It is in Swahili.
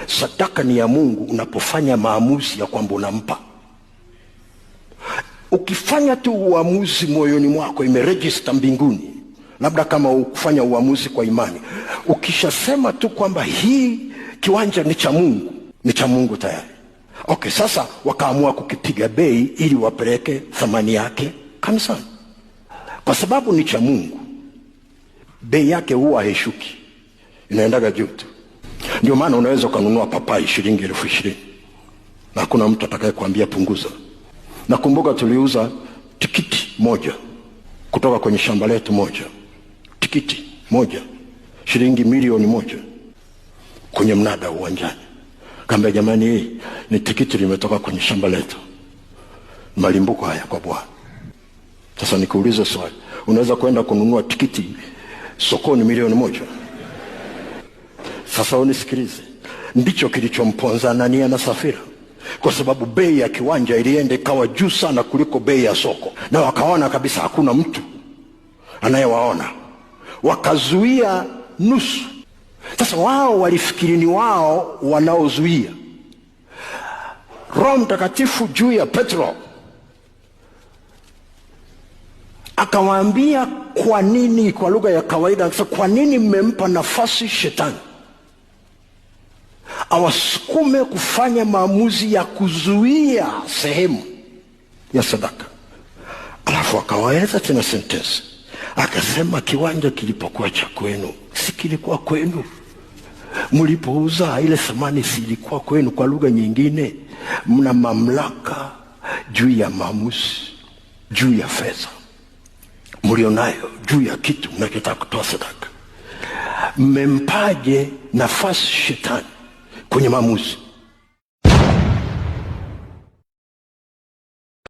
sadaka ni ya Mungu unapofanya maamuzi ya kwamba unampa. Ukifanya tu uamuzi moyoni mwako, imeregister mbinguni. Labda kama ukufanya uamuzi kwa imani, ukishasema tu kwamba hii kiwanja ni cha Mungu, ni cha Mungu tayari. Okay, sasa wakaamua kukipiga bei ili wapeleke thamani yake kanisani. Kwa sababu ni cha Mungu, bei yake huwa haishuki, inaendaga juu tu. Ndio maana unaweza kununua papai shilingi 20,000 na hakuna mtu atakaye kuambia punguza. Nakumbuka tuliuza tikiti moja kutoka kwenye shamba letu moja, tikiti moja shilingi milioni 1 kwenye mnada uwanjani. Kaambia jamani, hii ni tikiti limetoka kwenye shamba letu, malimbuko haya kwa Bwana. Sasa nikuulize swali, unaweza kwenda kununua tikiti sokoni milioni 1? Sasa unisikilize, ndicho kilichomponza Anania na Safira, kwa sababu bei ya kiwanja ilienda ikawa juu sana kuliko bei ya soko, na wakaona kabisa hakuna mtu anayewaona, wakazuia nusu. Sasa wao walifikiri ni wao wanaozuia. Roho Mtakatifu juu ya Petro akawaambia, kwa nini, kwa lugha ya kawaida akasema, kwa nini mmempa nafasi shetani awasukume kufanya maamuzi ya kuzuia sehemu ya sadaka? Alafu akawaeleza tena sentensi, akasema, kiwanja kilipokuwa cha kwenu, si kilikuwa kwenu? Mlipouza ile thamani, si ilikuwa kwenu? Kwa lugha nyingine, mna mamlaka juu ya maamuzi, juu ya fedha mlionayo, juu ya kitu mnachotaka kutoa sadaka. Mmempaje nafasi shetani kwenye maamuzi?